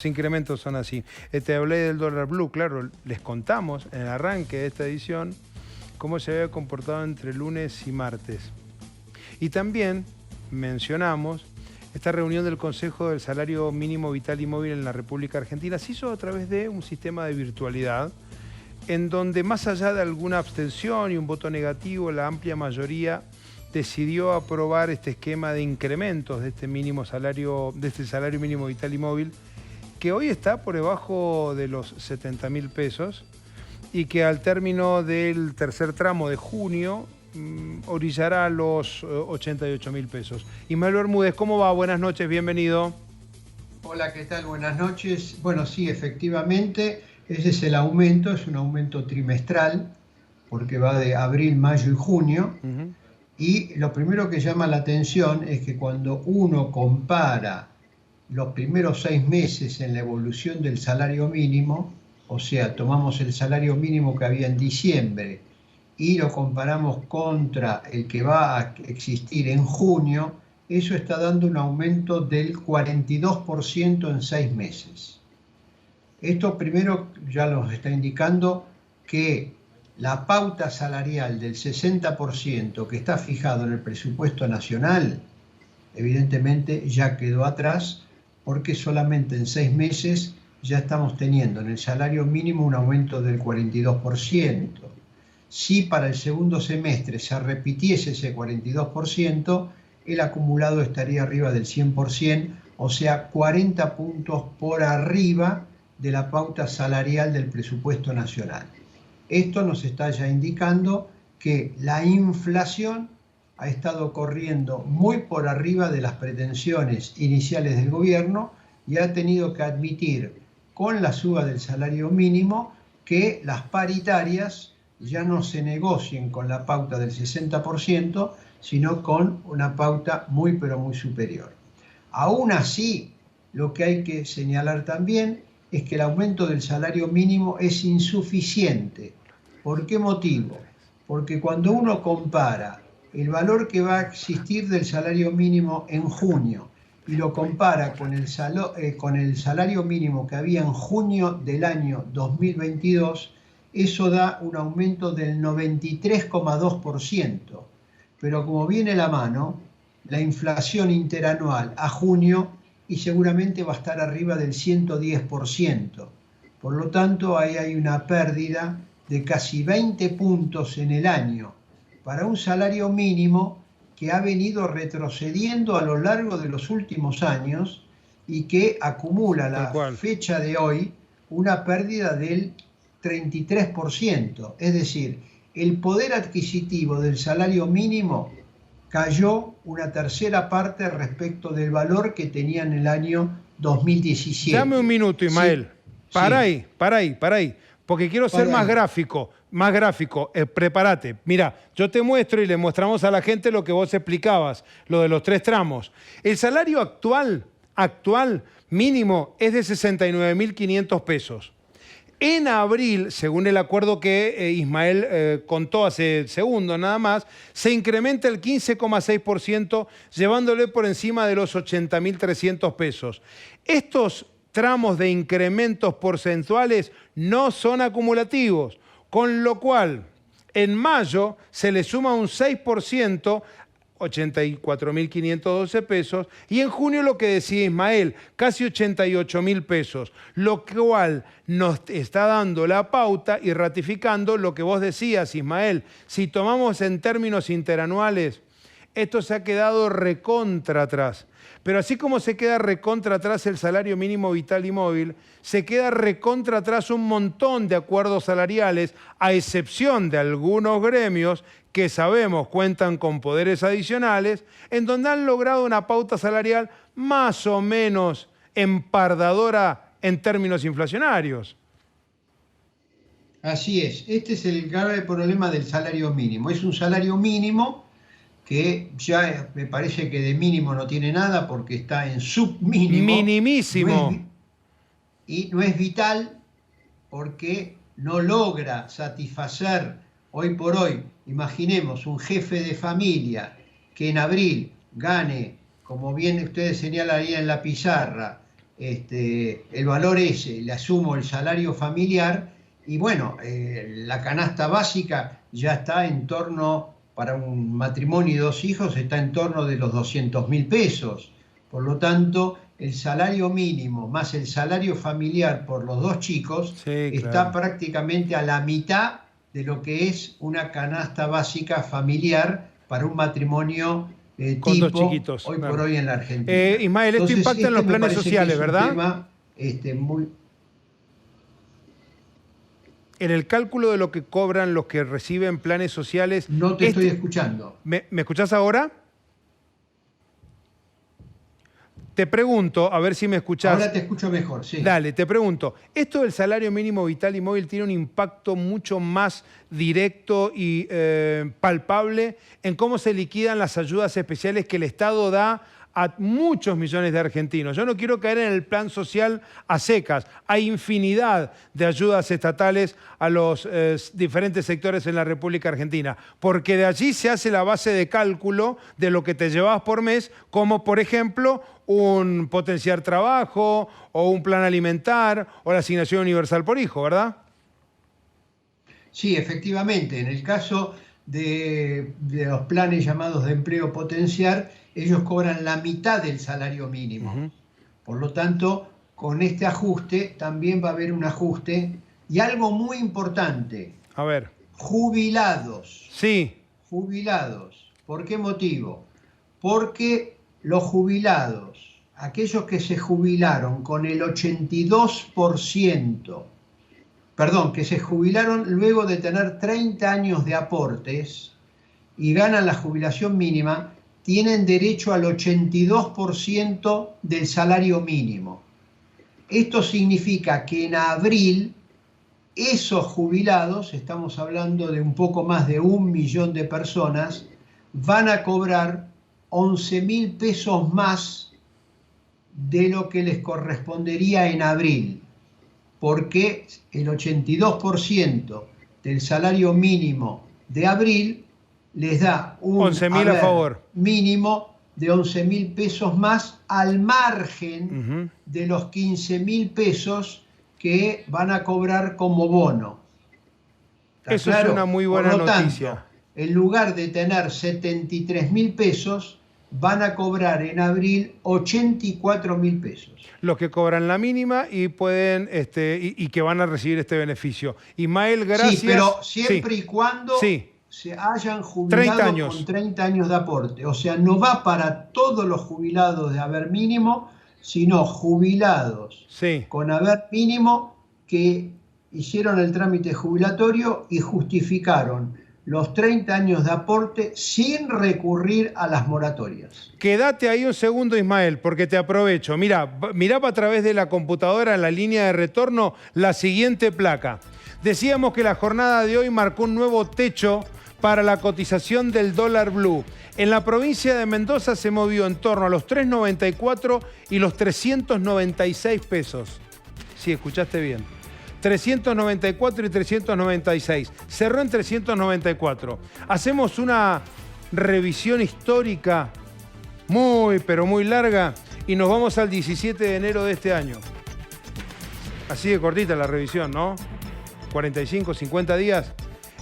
Los incrementos son así. Te hablé del dólar blue, claro, les contamos en el arranque de esta edición cómo se había comportado entre lunes y martes. Y también mencionamos esta reunión del Consejo del Salario Mínimo Vital y Móvil en la República Argentina. Se hizo a través de un sistema de virtualidad en donde, más allá de alguna abstención y un voto negativo, la amplia mayoría decidió aprobar este esquema de incrementos de este salario mínimo vital y móvil, que hoy está por debajo de los 70.000 pesos y que al término del tercer tramo de junio orillará los 88.000 pesos. Ismael Bermúdez, ¿cómo va? Buenas noches, bienvenido. Hola, ¿qué tal? Buenas noches. Bueno, sí, efectivamente, ese es el aumento, es un aumento trimestral, porque va de abril, mayo y junio. Y lo primero que llama la atención es que cuando uno compara los primeros 6 meses en la evolución del salario mínimo, o sea, tomamos el salario mínimo que había en diciembre y lo comparamos contra el que va a existir en junio, eso está dando un aumento del 42% en 6 meses. Esto primero ya nos está indicando que la pauta salarial del 60% que está fijado en el presupuesto nacional, evidentemente ya quedó atrás, porque solamente en 6 meses ya estamos teniendo en el salario mínimo un aumento del 42%. Si para el segundo semestre se repitiese ese 42%, el acumulado estaría arriba del 100%, o sea, 40 puntos por arriba de la pauta salarial del presupuesto nacional. Esto nos está ya indicando que la inflación ha estado corriendo muy por arriba de las pretensiones iniciales del gobierno y ha tenido que admitir con la suba del salario mínimo que las paritarias ya no se negocien con la pauta del 60%, sino con una pauta muy pero muy superior. Aún así, lo que hay que señalar también es que el aumento del salario mínimo es insuficiente. ¿Por qué motivo? Porque cuando uno compara el valor que va a existir del salario mínimo en junio y lo compara con el salario mínimo que había en junio del año 2022, eso da un aumento del 93,2%. Pero como viene la mano, la inflación interanual a junio y seguramente va a estar arriba del 110%. Por lo tanto, ahí hay una pérdida de casi 20 puntos en el año para un salario mínimo que ha venido retrocediendo a lo largo de los últimos años y que acumula a la fecha de hoy una pérdida del 33%. Es decir, el poder adquisitivo del salario mínimo cayó una tercera parte respecto del valor que tenía en el año 2017. Dame un minuto, Ismael. Sí. Para ahí. Porque quiero ser más gráfico. Prepárate. Mira, yo te muestro y le mostramos a la gente lo que vos explicabas, lo de los 3 tramos. El salario actual mínimo es de 69.500 pesos. En abril, según el acuerdo que Ismael contó hace segundos nada más, se incrementa el 15,6%, llevándole por encima de los 80.300 pesos. Estos tramos de incrementos porcentuales no son acumulativos, con lo cual en mayo se le suma un 6%, 84.512 pesos, y en junio lo que decía Ismael, casi 88.000 pesos, lo cual nos está dando la pauta y ratificando lo que vos decías, Ismael. Si tomamos en términos interanuales, esto se ha quedado recontra atrás. Pero así como se queda recontra atrás el salario mínimo vital y móvil, se queda recontra atrás un montón de acuerdos salariales, a excepción de algunos gremios que sabemos cuentan con poderes adicionales, en donde han logrado una pauta salarial más o menos empardadora en términos inflacionarios. Así es. Este es el grave problema del salario mínimo. Es un salario mínimo que ya me parece que de mínimo no tiene nada porque está en submínimo. Minimísimo. Y no es vital porque no logra satisfacer hoy por hoy. Imaginemos un jefe de familia que en abril gane, como bien ustedes señalarían en la pizarra, el valor ese, le asumo el salario familiar y bueno, la canasta básica ya está en torno, para un matrimonio y 2 hijos, está en torno de los 200.000 pesos. Por lo tanto, el salario mínimo más el salario familiar por los 2 chicos está prácticamente a la mitad de lo que es una canasta básica familiar para un matrimonio con tipo 2 chiquitos, hoy por hoy en la Argentina. Ismael, esto impacta en los planes sociales, ¿verdad? Tema, muy... En el cálculo de lo que cobran los que reciben planes sociales... No te estoy escuchando. ¿Me escuchás ahora? Te pregunto, a ver si me escuchás. Ahora te escucho mejor, sí. Dale, te pregunto. ¿Esto del salario mínimo vital y móvil tiene un impacto mucho más directo y palpable en cómo se liquidan las ayudas especiales que el Estado da a muchos millones de argentinos? Yo no quiero caer en el plan social a secas. Hay infinidad de ayudas estatales a los diferentes sectores en la República Argentina, porque de allí se hace la base de cálculo de lo que te llevas por mes, como por ejemplo un potenciar trabajo o un plan alimentar o la asignación universal por hijo, ¿verdad? Sí, efectivamente. En el caso de los planes llamados de empleo potenciar, ellos cobran la mitad del salario mínimo. Por lo tanto, con este ajuste también va a haber un ajuste. Y algo muy importante. A ver. Jubilados. Sí. Jubilados. ¿Por qué motivo? Porque los jubilados, aquellos que se jubilaron con el 82%, perdón, que se jubilaron luego de tener 30 años de aportes y ganan la jubilación mínima, tienen derecho al 82% del salario mínimo. Esto significa que en abril esos jubilados, estamos hablando de un poco más de 1 millón de personas, van a cobrar 11.000 pesos más de lo que les correspondería en abril, porque el 82% del salario mínimo de abril les da un 11.000 a favor. Mínimo de 11.000 pesos más al margen de los 15.000 pesos que van a cobrar como bono. Eso claro? Es una muy buena noticia. Tanto, en lugar de tener 73.000 pesos, van a cobrar en abril 84.000 pesos. Los que cobran la mínima y pueden y que van a recibir este beneficio. Ismael, gracias. Sí, pero siempre y cuando se hayan jubilado con 30 años de aporte. O sea, no va para todos los jubilados de haber mínimo, sino jubilados con haber mínimo que hicieron el trámite jubilatorio y justificaron los 30 años de aporte sin recurrir a las moratorias. Quédate ahí un segundo, Ismael, porque te aprovecho. Mirá para a través de la computadora en la línea de retorno la siguiente placa. Decíamos que la jornada de hoy marcó un nuevo techo para la cotización del dólar blue. En la provincia de Mendoza se movió en torno a los 3.94 y los 396 pesos. Sí, escuchaste bien. 394 y 396. Cerró en 394. Hacemos una revisión histórica muy, pero muy larga y nos vamos al 17 de enero de este año. Así de cortita la revisión, ¿no? 45, 50 días.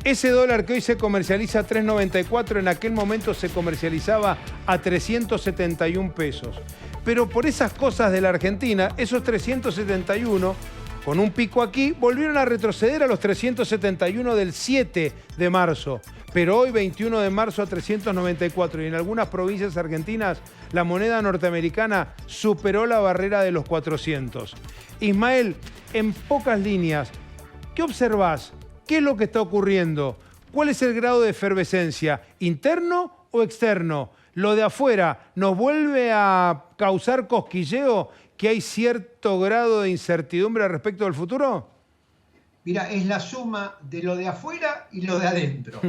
Ese dólar que hoy se comercializa a 3.94, en aquel momento se comercializaba a 371 pesos. Pero por esas cosas de la Argentina, esos 371, con un pico aquí, volvieron a retroceder a los 371 del 7 de marzo. Pero hoy, 21 de marzo, a 394. Y en algunas provincias argentinas, la moneda norteamericana superó la barrera de los 400. Ismael, en pocas líneas, ¿qué observás? ¿Qué es lo que está ocurriendo? ¿Cuál es el grado de efervescencia? ¿Interno o externo? ¿Lo de afuera nos vuelve a causar cosquilleo, que hay cierto grado de incertidumbre respecto del futuro? Mira, es la suma de lo de afuera y lo de adentro.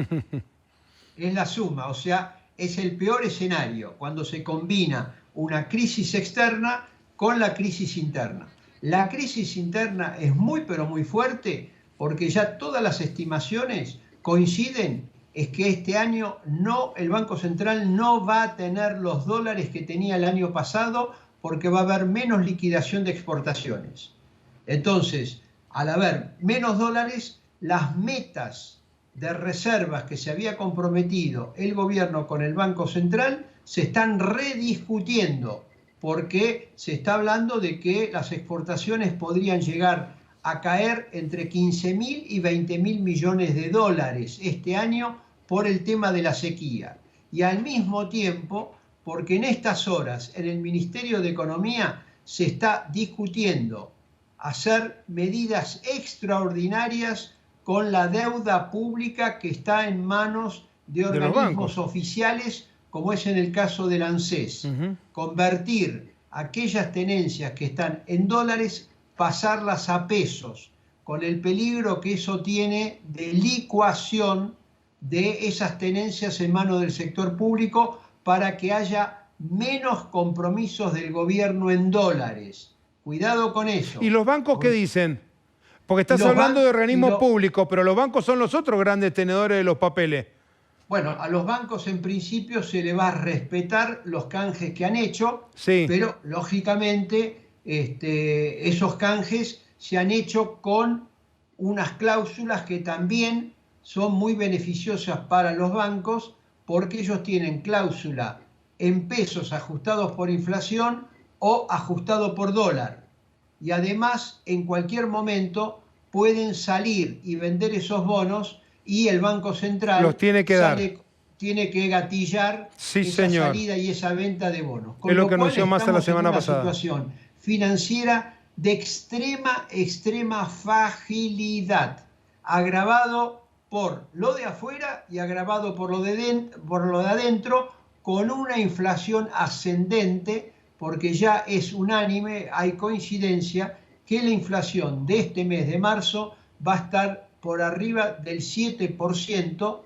Es la suma, o sea, es el peor escenario cuando se combina una crisis externa con la crisis interna. La crisis interna es muy, pero muy fuerte, porque ya todas las estimaciones coinciden es que este año el Banco Central no va a tener los dólares que tenía el año pasado porque va a haber menos liquidación de exportaciones. Entonces, al haber menos dólares, las metas de reservas que se había comprometido el gobierno con el Banco Central se están rediscutiendo, porque se está hablando de que las exportaciones podrían llegar a caer entre 15.000 y 20.000 millones de dólares este año por el tema de la sequía. Y al mismo tiempo, porque en estas horas en el Ministerio de Economía se está discutiendo hacer medidas extraordinarias con la deuda pública que está en manos de organismos oficiales, como es en el caso del ANSES. Convertir aquellas tenencias que están en dólares, pasarlas a pesos, con el peligro que eso tiene de licuación de esas tenencias en manos del sector público para que haya menos compromisos del gobierno en dólares. Cuidado con eso. ¿Y los bancos qué dicen? Porque estás hablando de organismos públicos, pero los bancos son los otros grandes tenedores de los papeles. Bueno, a los bancos en principio se le va a respetar los canjes que han hecho, sí, pero lógicamente esos canjes se han hecho con unas cláusulas que también son muy beneficiosas para los bancos, porque ellos tienen cláusula en pesos ajustados por inflación o ajustado por dólar. Y además, en cualquier momento pueden salir y vender esos bonos y el Banco Central los tiene que dar. Tiene que gatillar esa salida y esa venta de bonos. Con lo que anunció Massa la semana pasada. Una situación financiera de extrema fragilidad, agravado por lo de afuera y agravado por lo de adentro, con una inflación ascendente, porque ya es unánime, hay coincidencia, que la inflación de este mes de marzo va a estar por arriba del 7%,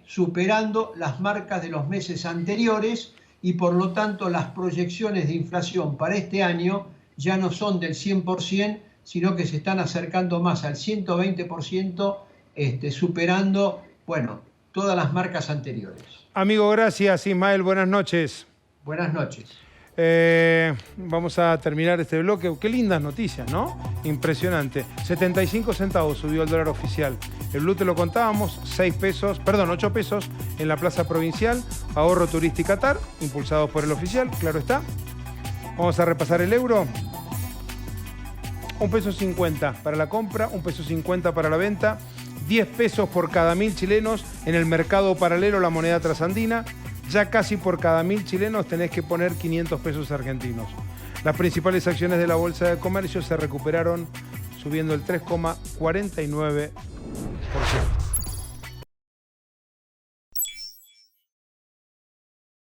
superando las marcas de los meses anteriores, y por lo tanto las proyecciones de inflación para este año ya no son del 100%, sino que se están acercando más al 120%, superando, bueno, todas las marcas anteriores. Amigo, gracias. Ismael, buenas noches. Buenas noches. Vamos a terminar este bloque. Qué lindas noticias, ¿no? Impresionante. 75 centavos subió el dólar oficial. El blue te lo contábamos, 8 pesos en la plaza provincial. Ahorro Turista y Qatar, impulsados por el oficial, claro está. Vamos a repasar el euro. 1,50 peso para la compra, 1,50 peso para la venta. 10 pesos por cada 1.000 chilenos en el mercado paralelo, la moneda trasandina. Ya casi por cada 1.000 chilenos tenés que poner 500 pesos argentinos. Las principales acciones de la Bolsa de Comercio se recuperaron subiendo el 3,49%.